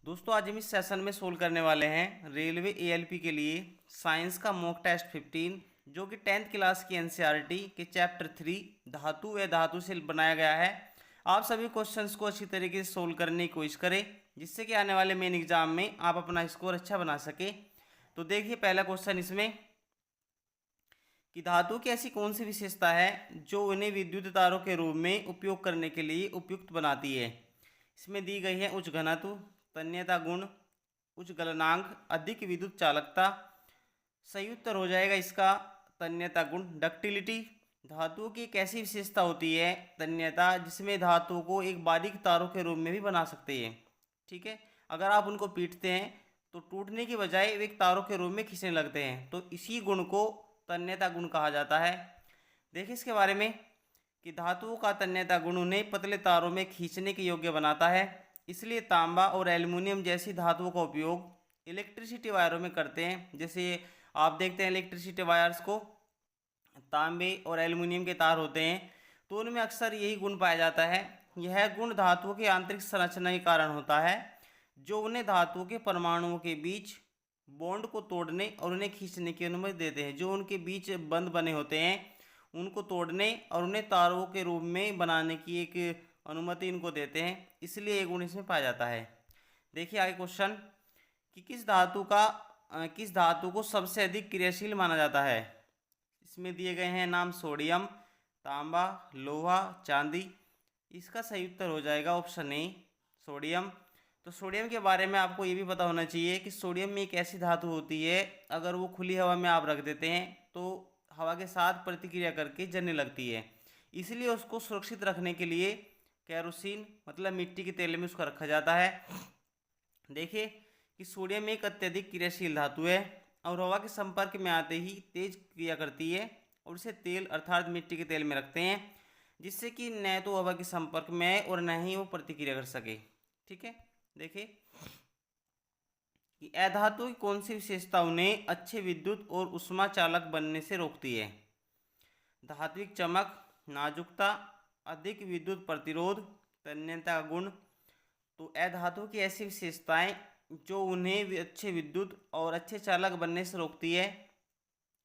दोस्तों आज हम इस सेशन में सोल्व करने वाले हैं रेलवे एएलपी के लिए साइंस का मॉक टेस्ट 15 जो कि 10th क्लास की एनसीईआरटी के चैप्टर 3 धातु व धातु से बनाया गया है। आप सभी क्वेश्चंस को अच्छी तरीके से सोल्व करने की कोशिश करें जिससे कि आने वाले मेन एग्जाम में आप अपना स्कोर अच्छा बना सके। तो देखिए पहला क्वेश्चन इसमें कि धातु की ऐसी कौन सी विशेषता है जो उन्हें विद्युत तारों के रूप में उपयोग करने के लिए उपयुक्त बनाती है। इसमें दी गई है उच्च घनत्व, तन्यता गुण, उच्च गलनांक, अधिक विद्युत चालकता। सही उत्तर हो जाएगा इसका तन्यता गुण, डक्टिलिटी। धातुओं की एक ऐसी विशेषता होती है तन्यता जिसमें धातुओं को एक बारीक तारों के रूप में भी बना सकते हैं। ठीक है, अगर आप उनको पीटते हैं तो टूटने की बजाय वे एक तारों के रूप में खींचने लगते हैं, तो इसी गुण को तन्यता गुण कहा जाता है। देखिए इसके बारे में कि धातुओं का तन्यता गुण उन्हें पतले तारों में खींचने के योग्य बनाता है। इसलिए तांबा और एल्युमिनियम जैसी धातुओं का उपयोग इलेक्ट्रिसिटी वायरों में करते हैं। जैसे आप देखते हैं इलेक्ट्रिसिटी वायर्स को तांबे और एल्युमिनियम के तार होते हैं, तो उनमें अक्सर यही गुण पाया जाता है। यह गुण धातुओं की आंतरिक संरचना के कारण होता है जो उन्हें धातुओं के परमाणुओं के बीच बॉन्ड को तोड़ने और उन्हें खींचने की अनुमति देते हैं। जो उनके बीच बंध बने होते हैं उनको तोड़ने और उन्हें तारों के रूप में बनाने की एक अनुमति इनको देते हैं, इसलिए ये गुण इसमें पाया जाता है। देखिए आगे क्वेश्चन कि किस धातु को सबसे अधिक क्रियाशील माना जाता है। इसमें दिए गए हैं नाम सोडियम, तांबा, लोहा, चांदी। इसका सही उत्तर हो जाएगा ऑप्शन ए सोडियम। तो सोडियम के बारे में आपको ये भी पता होना चाहिए कि सोडियम में एक ऐसी धातु होती है अगर वो खुली हवा में आप रख देते हैं तो हवा के साथ प्रतिक्रिया करके जलने लगती है। इसलिए उसको सुरक्षित रखने के लिए केरोसिन मतलब मिट्टी के तेल में उसको रखा जाता है। देखिए कि सोडियम एक अत्यधिक क्रियाशील धातु है और हवा के संपर्क में आते ही तेज क्रिया करती है और इसे तेल अर्थात मिट्टी के तेल में रखते हैं जिससे कि न तो हवा के संपर्क में आए और न ही वो प्रतिक्रिया कर सके। ठीक है, देखिए कि अधातु की कौन सी विशेषता उन्हें अच्छे विद्युत और उष्मा चालक बनने से रोकती है। धात्विक चमक, नाजुकता, अधिक विद्युत प्रतिरोध, तन्यता गुण। तो अधातु की ऐसी विशेषताएं जो उन्हें अच्छे विद्युत और अच्छे चालक बनने से रोकती है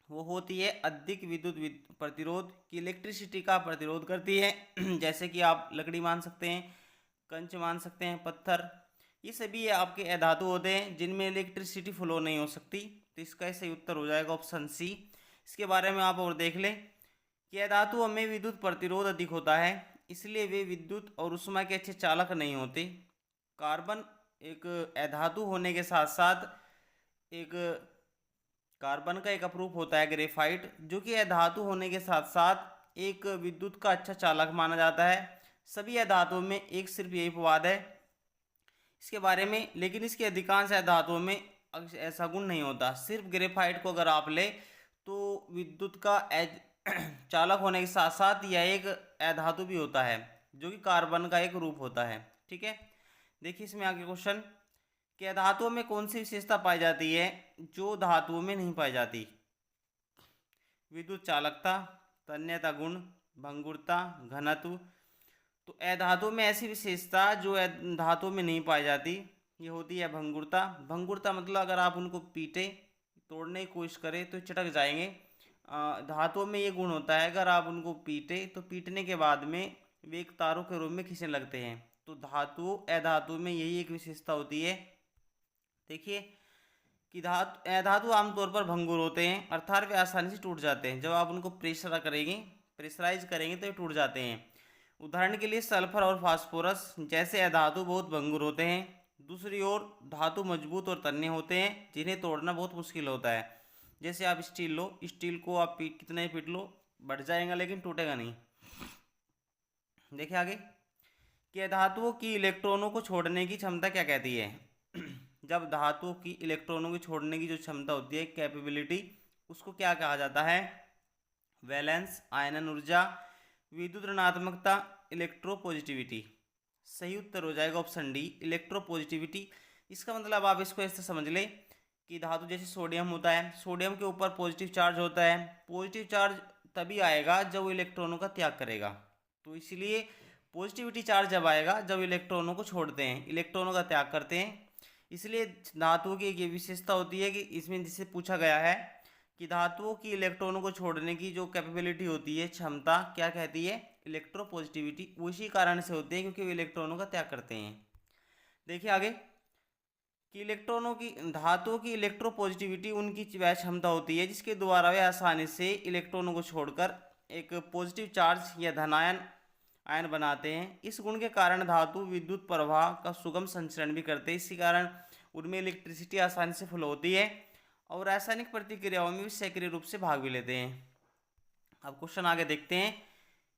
वो होती है अधिक विद्युत प्रतिरोध की इलेक्ट्रिसिटी का प्रतिरोध करती है जैसे कि आप लकड़ी मान सकते हैं, कंच मान सकते हैं, पत्थर, ये सभी आपके अधातु होते हैं जिनमें इलेक्ट्रिसिटी फ्लो नहीं हो सकती। तो इसका सही उत्तर हो जाएगा ऑप्शन सी। इसके बारे में आप और देख लें कि अधातुओं में विद्युत प्रतिरोध अधिक होता है इसलिए वे विद्युत और उष्मा के अच्छे चालक नहीं होते। कार्बन एक अधातु होने के साथ साथ एक कार्बन का एक अपरूप होता है ग्रेफाइट जो कि अधातु होने के साथ साथ एक विद्युत का अच्छा चालक माना जाता है। सभी अधातुओं में एक सिर्फ यही अपवाद है इसके बारे में, लेकिन इसके अधिकांश धातुओं में ऐसा गुण नहीं होता। सिर्फ ग्रेफाइट को अगर आप ले तो विद्युत का चालक होने के साथ साथ यह एक अधातु भी होता है जो कि कार्बन का एक रूप होता है। ठीक है, देखिए इसमें आगे क्वेश्चन कि धातुओं में कौन सी विशेषता पाई जाती है जो धातुओं में नहीं पाई जाती। विद्युत चालकता, तन्यता गुण, भंगुरता, घनत्व। तो अधातु में ऐसी विशेषता जो धातु में नहीं पाई जाती ये होती है भंगुरता। भंगुरता मतलब अगर आप उनको पीटे तोड़ने की कोशिश करें तो चटक जाएंगे। धातुओं में ये गुण होता है अगर आप उनको पीटे तो पीटने के बाद में वे एक तारों के रूप में खींचने लगते हैं। तो अधातु में यही एक विशेषता होती है। देखिए कि अधातु आमतौर पर भंगुर होते हैं अर्थात वे आसानी से टूट जाते हैं। जब आप उनको प्रेशराइज करेंगे तो ये टूट जाते हैं। उदाहरण के लिए सल्फर और फास्फोरस जैसे अधातु बहुत भंगुर होते हैं। दूसरी ओर धातु मजबूत और तन्य होते हैं जिन्हें तोड़ना बहुत मुश्किल होता है। जैसे आप स्टील लो, स्टील को आप कितना ही पीट लो बढ़ जाएगा लेकिन टूटेगा नहीं। देखिए आगे कि धातुओं की इलेक्ट्रॉनों को छोड़ने की क्षमता क्या कहती है। जब धातुओं की इलेक्ट्रॉनों को छोड़ने की जो क्षमता होती है कैपेबिलिटी, उसको क्या कहा जाता है। वैलेंस, आयनन ऊर्जा, विद्युत ऋणात्मकता, इलेक्ट्रोपॉजिटिविटी। सही उत्तर हो जाएगा ऑप्शन डी इलेक्ट्रोपॉजिटिविटी। इसका मतलब आप इसको ऐसे समझ लें कि धातु जैसे सोडियम होता है, सोडियम के ऊपर पॉजिटिव चार्ज होता है। पॉजिटिव चार्ज तभी आएगा जब वो इलेक्ट्रॉनों का त्याग करेगा। तो इसलिए पॉजिटिविटी चार्ज जब आएगा जब इलेक्ट्रॉनों को छोड़ते हैं, इलेक्ट्रॉनों का त्याग करते हैं। इसलिए धातुओं की एक ये विशेषता होती है कि इसमें जिससे पूछा गया है कि धातुओं की इलेक्ट्रॉनों को छोड़ने की जो कैपेबिलिटी होती है, क्षमता, क्या कहती है? इलेक्ट्रोपॉजिटिविटी। वो इसी कारण से होती है क्योंकि वो इलेक्ट्रॉनों का त्याग करते हैं। देखिए आगे कि इलेक्ट्रॉनों की, धातुओं की इलेक्ट्रोपॉजिटिविटी उनकी वह क्षमता होती है जिसके द्वारा वे आसानी से इलेक्ट्रॉनों को छोड़कर एक पॉजिटिव चार्ज या धनायन आयन बनाते हैं। इस गुण के कारण धातु विद्युत प्रवाह का सुगम संचरण भी करते हैं। इसी कारण उनमें इलेक्ट्रिसिटी आसानी से फ्लो होती है और रासायनिक प्रतिक्रियाओं में भी सक्रिय रूप से भाग भी लेते हैं। अब क्वेश्चन आगे देखते हैं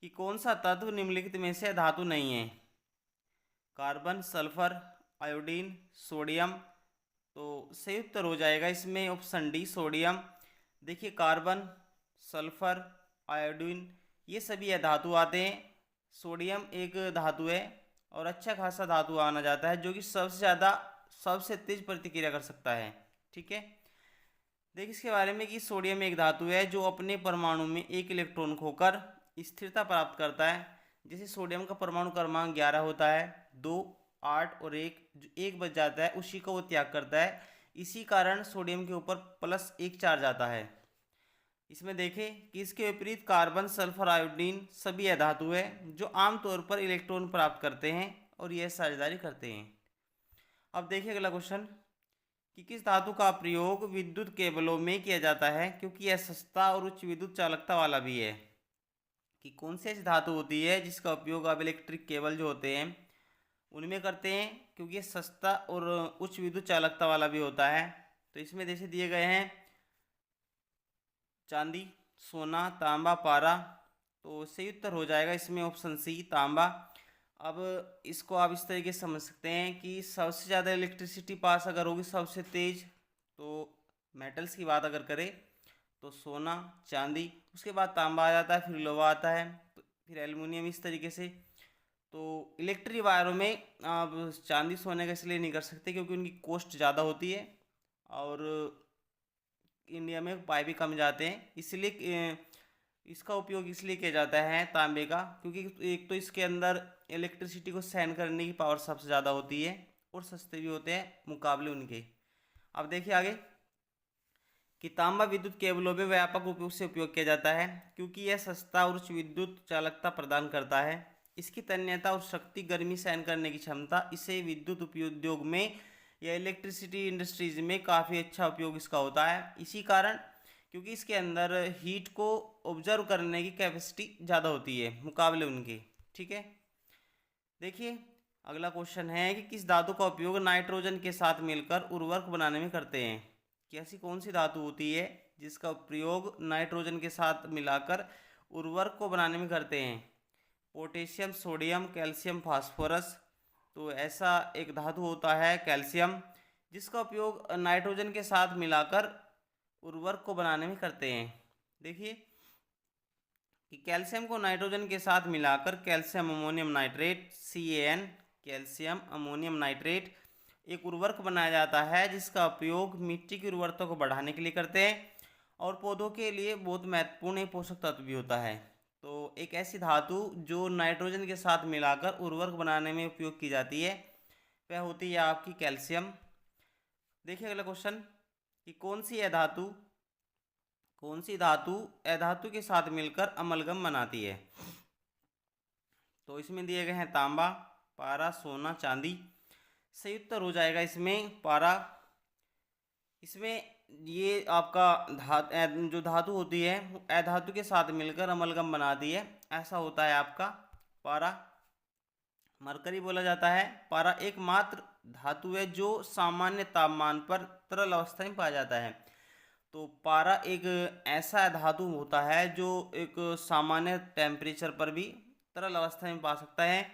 कि कौन सा तत्व निम्नलिखित में से धातु नहीं है? Carbon, sulphur, iodine, sodium. तो सही उत्तर हो जाएगा इसमें ऑप्शन डी, सोडियम। देखिए कार्बन, सल्फर, आयोडीन ये सभी धातु आते हैं। सोडियम एक धातु है और अच्छा खासा धातु आना जाता है जो कि सबसे ज़्यादा, सबसे तेज प्रतिक्रिया कर सकता है। ठीक है, देखिए इसके बारे में कि सोडियम एक धातु है जो अपने परमाणु में एक इलेक्ट्रॉन खोकर स्थिरता प्राप्त करता है। जैसे सोडियम का परमाणु क्रमांक 11 होता है, 2, 8 और 1, जो 1 बच जाता है उसी का वो त्याग करता है। इसी कारण सोडियम के ऊपर +1 चार्ज आता है। इसमें देखें कि इसके विपरीत कार्बन, सल्फर, आयोडीन सभी अधातु है जो आमतौर पर इलेक्ट्रॉन प्राप्त करते हैं और यह साझेदारी करते हैं। अब देखिए अगला क्वेश्चन कि किस धातु का प्रयोग विद्युत केबलों में किया जाता है क्योंकि यह सस्ता और उच्च विद्युत चालकता वाला भी है। कि कौन सी ऐसी धातु होती है जिसका उपयोग आप इलेक्ट्रिक केबल जो होते हैं उनमें करते हैं क्योंकि ये सस्ता और उच्च विद्युत चालकता वाला भी होता है। तो इसमें जैसे दिए गए हैं चांदी, सोना, तांबा, पारा। तो सही उत्तर हो जाएगा इसमें ऑप्शन सी, तांबा। अब इसको आप इस तरीके से समझ सकते हैं कि सबसे ज़्यादा इलेक्ट्रिसिटी पास अगर होगी सबसे तेज, तो मेटल्स की बात अगर करें तो सोना, चांदी, उसके बाद तांबा आ जाता है, फिर लोहा आता है, तो फिर एल्युमिनियम, इस तरीके से। तो इलेक्ट्रिक वायरों में आप चांदी सोने का इसलिए नहीं कर सकते क्योंकि उनकी कॉस्ट ज़्यादा होती है और इंडिया में पाए भी कम जाते हैं, इसलिए इसका उपयोग इसलिए किया जाता है तांबे का क्योंकि एक तो इसके अंदर इलेक्ट्रिसिटी को सहन करने की पावर सबसे ज़्यादा होती है और सस्ते भी होते हैं मुकाबले उनके। अब देखिए आगे कि तांबा विद्युत केबलों में व्यापक रूप से उपयोग किया जाता है क्योंकि यह सस्ता और उच्च विद्युत चालकता प्रदान करता है। इसकी तन्यता और शक्ति, गर्मी सहन करने की क्षमता इसे विद्युत उद्योग में या इलेक्ट्रिसिटी इंडस्ट्रीज में काफ़ी अच्छा उपयोग इसका होता है। इसी कारण क्योंकि इसके अंदर हीट को ऑब्जर्व करने की कैपेसिटी ज़्यादा होती है मुकाबले उनके। ठीक है, देखिए अगला क्वेश्चन है कि किस धातु का उपयोग नाइट्रोजन के साथ मिलकर उर्वरक बनाने में करते हैं? कि ऐसी कौन सी धातु होती है जिसका प्रयोग नाइट्रोजन के साथ मिलाकर उर्वरक को बनाने में करते हैं? Potassium, sodium, calcium, phosphorus. तो ऐसा एक धातु होता है कैल्शियम जिसका उपयोग नाइट्रोजन के साथ मिलाकर उर्वरक को बनाने में करते हैं। देखिए कि कैल्शियम को नाइट्रोजन के साथ मिलाकर calcium ammonium nitrate, CaN, calcium ammonium nitrate एक उर्वरक बनाया जाता है जिसका उपयोग मिट्टी की उर्वरता को बढ़ाने के लिए करते हैं और पौधों के लिए बहुत महत्वपूर्ण पोषक तत्व भी होता है। तो एक ऐसी धातु जो नाइट्रोजन के साथ मिलाकर उर्वरक बनाने में उपयोग की जाती है वह होती है आपकी कैल्शियम। देखिए अगला क्वेश्चन कि कौन सी धातु अधातु के साथ मिलकर अमलगम बनाती है? तो इसमें दिए गए हैं तांबा, पारा, सोना, चांदी। सही उत्तर हो जाएगा इसमें पारा। इसमें ये आपका जो धातु होती है अधातु के साथ मिलकर अमलगम बनाती है, ऐसा होता है आपका पारा। मरकरी बोला जाता है। पारा एकमात्र धातु है जो सामान्य तापमान पर तरल अवस्था में पाया जाता है। तो पारा एक ऐसा धातु होता है जो एक सामान्य टेम्परेचर पर भी तरल अवस्था में पा सकता है।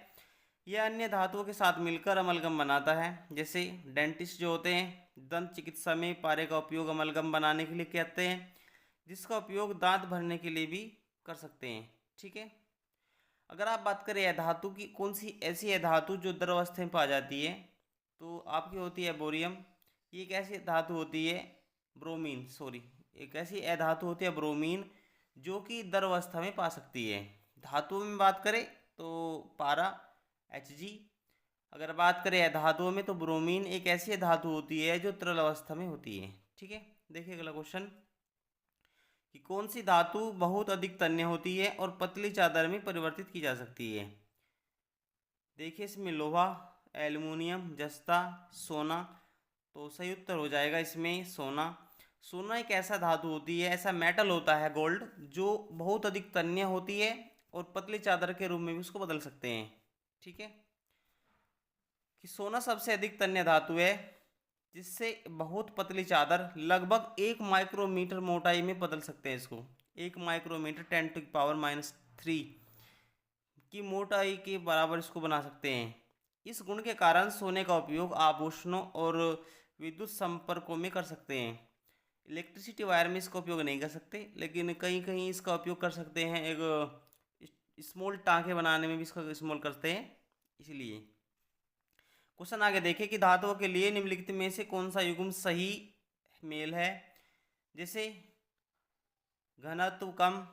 यह अन्य धातुओं के साथ मिलकर अमलगम बनाता है। जैसे डेंटिस्ट जो होते हैं दंत चिकित्सा में पारे का उपयोग अमलगम बनाने के लिए करते हैं जिसका उपयोग दांत भरने के लिए भी कर सकते हैं। ठीक है, अगर आप बात करें धातु की कौन सी ऐसी धातु जो द्रव अवस्था में पा जाती है तो आपकी होती है बोरियम। ये एक ऐसी धातु होती है ब्रोमीन, एक ऐसी अधातु होती है ब्रोमीन जो कि द्रव अवस्था में पा सकती है। धातुओं में बात करें तो पारा Hg, अगर बात करें अधातुओं में तो ब्रोमीन एक ऐसी धातु होती है जो तरल अवस्था में होती है। ठीक है, देखिए अगला क्वेश्चन कि कौन सी धातु बहुत अधिक तन्य होती है और पतली चादर में परिवर्तित की जा सकती है। देखिए इसमें लोहा, एल्युमिनियम, जस्ता, सोना। तो सही उत्तर हो जाएगा इसमें सोना। सोना एक ऐसा धातु होती है, ऐसा मेटल होता है गोल्ड, जो बहुत अधिक तन्य होती है और पतली चादर के रूप में भी उसको बदल सकते हैं। ठीक है, कि सोना सबसे अधिक तन्य धातु है जिससे बहुत पतली चादर लगभग 1 माइक्रोमीटर मोटाई में बदल सकते हैं इसको। 1 माइक्रोमीटर 10⁻³ की मोटाई के बराबर इसको बना सकते हैं। इस गुण के कारण सोने का उपयोग आभूषणों और विद्युत संपर्कों में कर सकते हैं। इलेक्ट्रिसिटी वायर में इसका उपयोग नहीं कर सकते, लेकिन कहीं कहीं इसका उपयोग कर सकते हैं। एक स्मॉल टाँके बनाने में भी इसका इस्तेमाल करते हैं। इसलिए क्वेश्चन आगे देखें कि धातुओं के लिए निम्नलिखित में से कौन सा युग्म सही मेल है। जैसे घनत्व कम,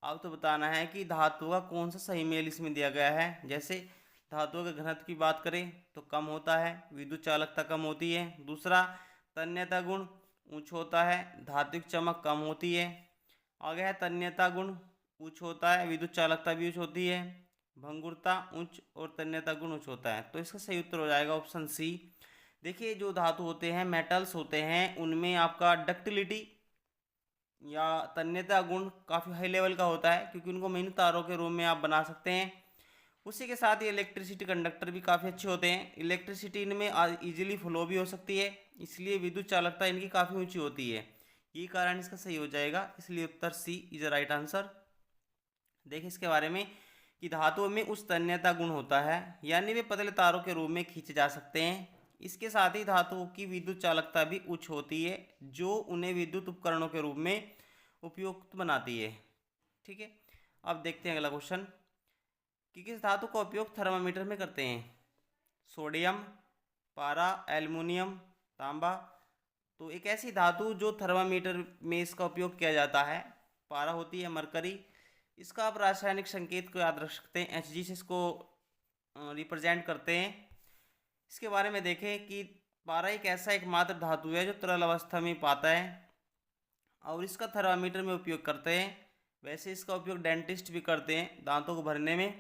अब तो बताना है कि धातु का कौन सा सही मेल इसमें दिया गया है। जैसे धातुओं के घनत्व की बात करें तो कम होता है, विद्युत चालकता कम होती है। दूसरा, तन्यता गुण उच्च होता है, धात्विक चमक कम होती है। आगे है तन्यता गुण उच्च होता है, विद्युत चालकता भी उच्च होती है। भंगुरता उच्च और तन्यता गुण उच्च होता है। तो इसका सही उत्तर हो जाएगा ऑप्शन सी। देखिए जो धातु होते हैं, मेटल्स होते हैं, उनमें आपका डक्टिलिटी या तन्यता गुण काफ़ी हाई लेवल का होता है, क्योंकि उनको महीन तारों के रूप में आप बना सकते हैं। उसी के साथ ये इलेक्ट्रिसिटी कंडक्टर भी काफ़ी अच्छे होते हैं। इलेक्ट्रिसिटी इनमें इजीली फ्लो भी हो सकती है, इसलिए विद्युत चालकता इनकी काफ़ी ऊंची होती है। यही कारण इसका सही हो जाएगा, इसलिए उत्तर सी इज द राइट आंसर। देखिए इसके बारे में कि धातुओं में उच्च तन्यता गुण होता है, यानी वे पतले तारों के रूप में खींचे जा सकते हैं। इसके साथ ही धातुओं की विद्युत चालकता भी उच्च होती है, जो उन्हें विद्युत उपकरणों के रूप में उपयुक्त बनाती है। ठीक है, अब देखते हैं अगला क्वेश्चन कि किस धातु का उपयोग थर्मामीटर में करते हैं। सोडियम, पारा, एल्युमिनियम, तांबा। तो एक ऐसी धातु जो थर्मामीटर में इसका उपयोग किया जाता है, पारा होती है मरकरी। इसका आप रासायनिक संकेत को याद रख सकते हैं, Hg से इसको रिप्रेजेंट करते हैं। इसके बारे में देखें कि पारा एक ऐसा एकमात्र धातु है जो तरल अवस्था में पाता है और इसका थर्मामीटर में उपयोग करते हैं। वैसे इसका उपयोग डेंटिस्ट भी करते हैं दांतों को भरने में।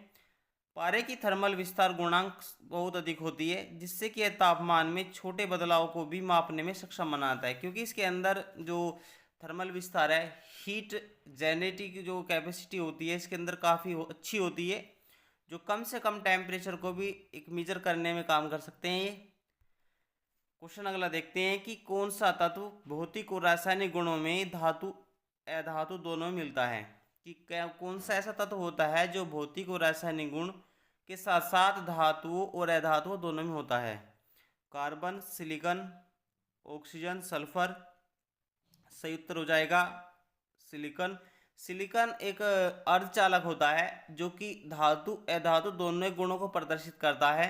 पारे की थर्मल विस्तार गुणांक बहुत अधिक होती है, जिससे कि यह तापमान में छोटे बदलाव को भी मापने में सक्षम बनाता है, क्योंकि इसके अंदर जो थर्मल विस्तार है, हीट जेनरेटिंग की जो कैपेसिटी होती है इसके अंदर काफ़ी अच्छी होती है, जो कम से कम टेम्परेचर को भी एक मेजर करने में काम कर सकते हैं ये। क्वेश्चन अगला देखते हैं कि कौन सा तत्व भौतिक और रासायनिक गुणों में धातु अधातु दोनों में मिलता है। कि कौन सा ऐसा तत्व होता है जो भौतिक और रासायनिक गुण के साथ साथ धातुओं और अधातुओं दोनों में होता है। Carbon, silicon, oxygen, sulphur. सही उत्तर हो जाएगा सिलिकॉन। सिलिकॉन एक अर्धचालक होता है जो कि धातु अधातु दोनों गुणों को प्रदर्शित करता है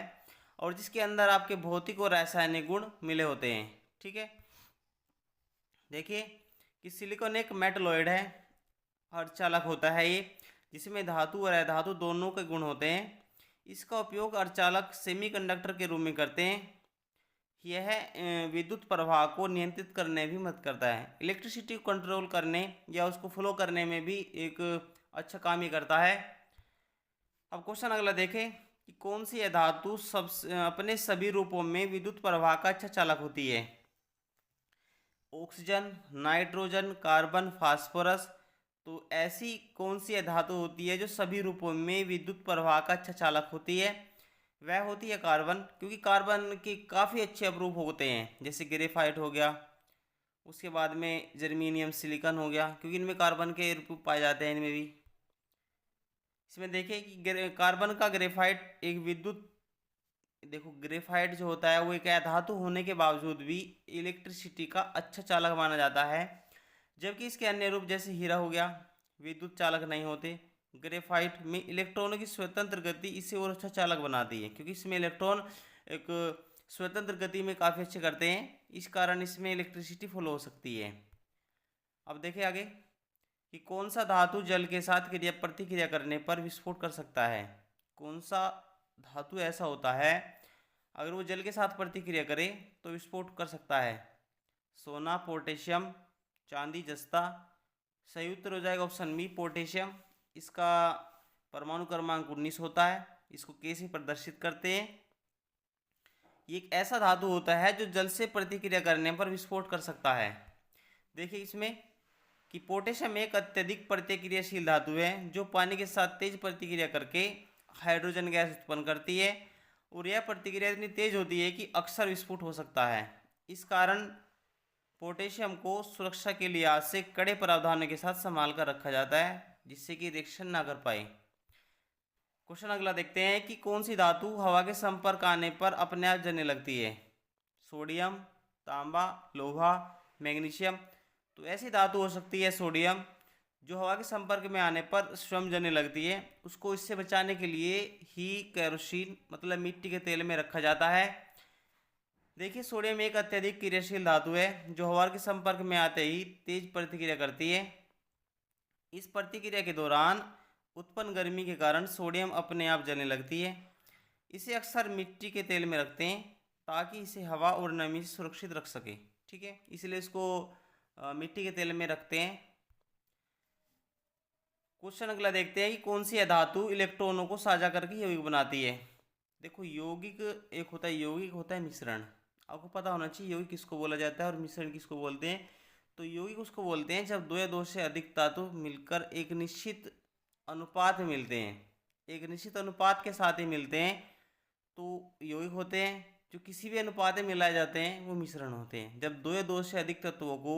और जिसके अंदर आपके भौतिक और रासायनिक गुण मिले होते हैं। ठीक है, देखिए कि सिलिकॉन एक मेटलॉइड है, अर्धचालक होता है ये, जिसमें धातु और अधातु दोनों के गुण होते हैं। इसका उपयोग अर्धचालक सेमीकंडक्टर के रूप में करते हैं। यह विद्युत प्रवाह को नियंत्रित करने भी मदद करता है, इलेक्ट्रिसिटी को कंट्रोल करने या उसको फ्लो करने में भी एक अच्छा काम ही करता है। अब क्वेश्चन अगला देखें कि कौन सी धातु अपने सभी रूपों में विद्युत प्रवाह का अच्छा चालक होती है। Oxygen, nitrogen, carbon, phosphorus. तो ऐसी कौन सी धातु होती है जो सभी रूपों में विद्युत प्रवाह का अच्छा चालक होती है। वह होती है कार्बन, क्योंकि कार्बन के काफ़ी अच्छे अपरूप होते हैं, जैसे ग्रेफाइट हो गया, उसके बाद में जर्मीनियम, सिलिकॉन हो गया, क्योंकि इनमें कार्बन के रूप पाए जाते हैं इनमें भी। इसमें देखिए कि कार्बन का ग्रेफाइट एक विद्युत, देखो ग्रेफाइट जो होता है वो एक धातु होने के बावजूद भी इलेक्ट्रिसिटी का अच्छा चालक माना जाता है, जबकि इसके अन्य रूप जैसे हीरा हो गया विद्युत चालक नहीं होते। ग्रेफाइट में इलेक्ट्रॉनों की स्वतंत्र गति इसे और अच्छा चालक बनाती है, क्योंकि इसमें इलेक्ट्रॉन एक स्वतंत्र गति में काफ़ी अच्छे करते हैं, इस कारण इसमें इलेक्ट्रिसिटी फ्लो हो सकती है। अब देखिए आगे कि कौन सा धातु जल के साथ क्रिया प्रतिक्रिया करने पर विस्फोट कर सकता है। कौन सा धातु ऐसा होता है अगर वो जल के साथ प्रतिक्रिया करे तो विस्फोट कर सकता है? सोना, पोटेशियम, चांदी, जस्ता। सही उत्तर हो जाएगा ऑप्शन बी पोटेशियम। इसका परमाणु क्रमांक 19 होता है। इसको कैसे प्रदर्शित करते हैं? ये एक ऐसा धातु होता है जो जल से प्रतिक्रिया करने पर विस्फोट कर सकता है। देखिए इसमें कि पोटेशियम एक अत्यधिक प्रतिक्रियाशील धातु है जो पानी के साथ तेज प्रतिक्रिया करके हाइड्रोजन गैस उत्पन्न करती है और यह प्रतिक्रिया इतनी तेज होती है कि अक्सर विस्फोट हो सकता है। इस कारण पोटेशियम को सुरक्षा के लिहाज से कड़े प्रावधानों के साथ संभाल कर रखा जाता है जिससे कि रिएक्शन ना कर पाए। क्वेश्चन अगला देखते हैं कि कौन सी धातु हवा के संपर्क आने पर अपने आप जलने लगती है? सोडियम, तांबा, लोहा, मैग्नीशियम। तो ऐसी धातु हो सकती है सोडियम जो हवा के संपर्क में आने पर स्वयं जलने लगती है। उसको इससे बचाने के लिए ही केरोसिन मतलब मिट्टी के तेल में रखा जाता है। देखिए सोडियम एक अत्यधिक क्रियाशील धातु है जो हवा के संपर्क में आते ही तेज प्रतिक्रिया करती है। इस प्रतिक्रिया के दौरान उत्पन्न गर्मी के कारण सोडियम अपने आप जलने लगती है। इसे अक्सर मिट्टी के तेल में रखते हैं ताकि इसे हवा और नमी से सुरक्षित रख सके। ठीक है, इसलिए इसको मिट्टी के तेल में रखते हैं। क्वेश्चन अगला देखते हैं कि कौन सी धातु इलेक्ट्रॉनों को साझा करके यौगिक बनाती है? देखो यौगिक एक होता है यौगिक, होता है मिश्रण। आपको पता होना चाहिए यौगिक किसको बोला जाता है और मिश्रण किसको बोलते हैं। तो यौगिक उसको बोलते हैं जब दो या दो से अधिक धातु मिलकर एक निश्चित अनुपात में मिलते हैं, एक निश्चित अनुपात के साथ ही मिलते हैं तो यौगिक होते हैं। जो किसी भी अनुपात में मिलाए जाते हैं वो मिश्रण होते हैं। जब दो या दो से अधिक तत्वों को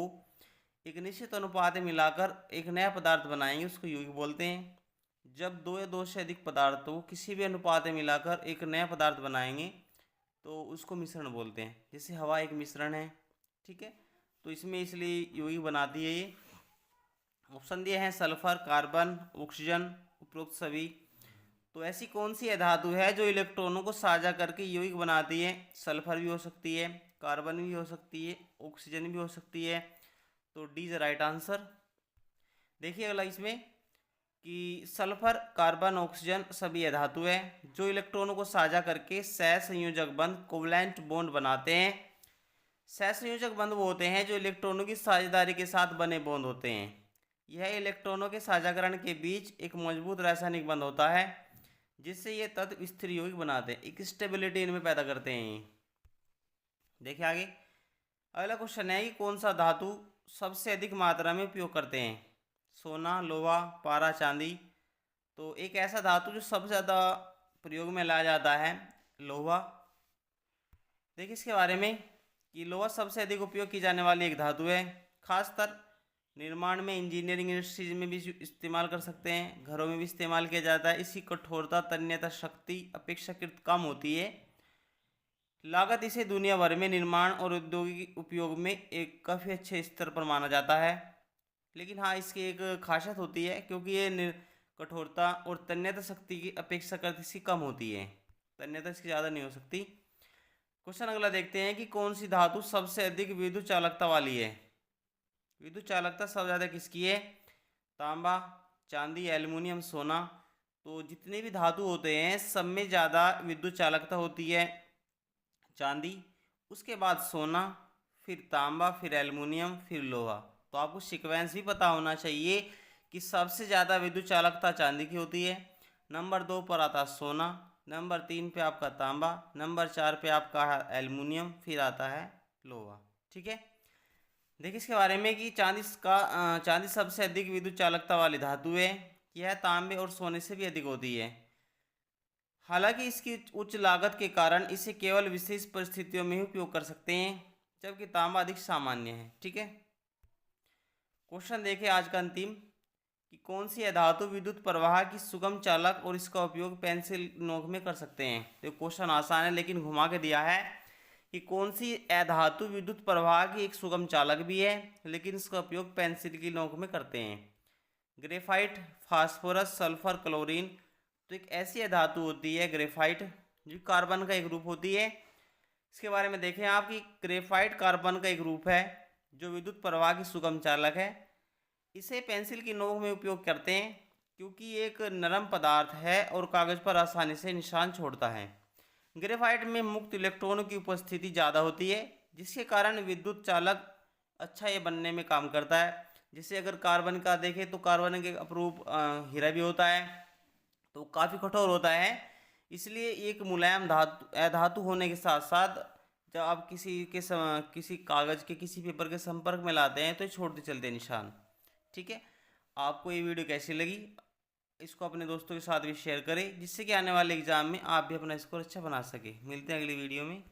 एक निश्चित अनुपात में मिलाकर एक नया पदार्थ बनाएंगे उसको यौगिक बोलते हैं। जब दो या दो से अधिक पदार्थों को किसी भी अनुपात में मिलाकर एक नया पदार्थ बनाएंगे तो उसको मिश्रण बोलते हैं। जैसे हवा एक मिश्रण है। ठीक है, तो इसमें इसलिए यौगिक बनाती है ये। ऑप्शन दिए हैं सल्फर, कार्बन, ऑक्सीजन, उपरोक्त सभी। तो ऐसी कौन सी धातु है जो इलेक्ट्रॉनों को साझा करके यौगिक बनाती है? सल्फर भी हो सकती है, कार्बन भी हो सकती है, ऑक्सीजन भी हो सकती है। तो डी इज राइट आंसर। देखिए अगला इसमें कि सल्फर, कार्बन, ऑक्सीजन सभी धातु है जो इलेक्ट्रॉनों को साझा करके सहसंयोजक बंध कोवलेंट बॉन्ड बनाते हैं। सहसंयोजक बंध वो होते हैं जो इलेक्ट्रॉनों की साझेदारी के साथ बने बॉन्ड होते हैं। यह इलेक्ट्रॉनों के साझाकरण के बीच एक मजबूत रासायनिक बंध होता है जिससे ये तत्व स्थिर यौगिक बनाते हैं, एक स्टेबिलिटी इनमें पैदा करते हैं। देखिए आगे अगला क्वेश्चन है कि कौन सा धातु सबसे अधिक मात्रा में उपयोग करते हैं? सोना, लोहा, पारा, चांदी। तो एक ऐसा धातु जो सबसे ज़्यादा प्रयोग में लाया जाता है लोहा। देखिए इसके बारे में कि लोहा सबसे अधिक उपयोग की जाने वाली एक धातु है। खासकर निर्माण में, इंजीनियरिंग इंडस्ट्रीज में भी इस्तेमाल कर सकते हैं, घरों में भी इस्तेमाल किया जाता है। इसकी कठोरता, तन्यता शक्ति अपेक्षाकृत कम होती है। लागत इसे दुनिया भर में निर्माण और औद्योगिक उपयोग में एक काफ़ी अच्छे स्तर पर माना जाता है। लेकिन हाँ इसकी एक खासियत होती है क्योंकि ये कठोरता और तन्यता शक्ति की अपेक्षाकृत इसकी कम होती है, तन्यता इसकी ज़्यादा नहीं हो सकती। क्वेश्चन अगला देखते हैं कि कौन सी धातु सबसे अधिक विद्युत चालकता वाली है? विद्युत चालकता सबसे ज़्यादा किसकी है? तांबा, चांदी, एल्युमिनियम, सोना। तो जितने भी धातु होते हैं सब में ज़्यादा विद्युत चालकता होती है चांदी, उसके बाद सोना, फिर तांबा, फिर एल्युमिनियम, फिर लोहा। तो आपको सीक्वेंस भी पता होना चाहिए कि सबसे ज़्यादा विद्युत चालकता चांदी की होती है, नंबर 2 पर आता है सोना, नंबर 3 पे आपका तांबा, नंबर 4 पे आपका है एल्युमिनियम, फिर आता है लोहा। ठीक है, देखिए इसके बारे में कि चांदी सबसे अधिक विद्युत चालकता वाली धातु है। यह तांबे और सोने से भी अधिक होती है। हालांकि इसकी उच्च लागत के कारण इसे केवल विशेष परिस्थितियों में ही उपयोग कर सकते हैं, जबकि तांबा अधिक सामान्य है। ठीक है, क्वेश्चन देखिए आज का अंतिम कि कौन सी धातु विद्युत प्रवाह की सुगम चालक और इसका उपयोग पेंसिल नोक में कर सकते हैं? तो क्वेश्चन आसान है लेकिन घुमा के दिया है कि कौन सी धातु विद्युत प्रवाह की एक सुगम चालक भी है लेकिन इसका उपयोग पेंसिल की नोक में करते हैं। Graphite, phosphorus, sulphur, chlorine. तो एक ऐसी धातु होती है ग्रेफाइट जो कार्बन का एक रूप होती है। इसके बारे में देखें आप कि ग्रेफाइट कार्बन का एक रूप है जो विद्युत प्रवाह की सुगम चालक है। इसे पेंसिल की नोक में उपयोग करते हैं। क्योंकि ये एक नरम पदार्थ है और कागज़ पर आसानी से निशान छोड़ता है। ग्रेफाइट में मुक्त इलेक्ट्रॉनों की उपस्थिति ज़्यादा होती है, जिसके कारण विद्युत चालक अच्छा ये बनने में काम करता है। जैसे अगर कार्बन का देखें तो कार्बन के अपरूप हीरा भी होता है, तो काफ़ी कठोर होता है। इसलिए एक मुलायम धातु अधातु होने के साथ साथ जब आप किसी कागज़ के किसी पेपर के संपर्क में लाते हैं तो ये छोड़ते चलते हैं निशान। ठीक है, आपको ये वीडियो कैसी लगी, इसको अपने दोस्तों के साथ भी शेयर करें, जिससे कि आने वाले एग्ज़ाम में आप भी अपना स्कोर अच्छा बना सके। मिलते हैं अगली वीडियो में।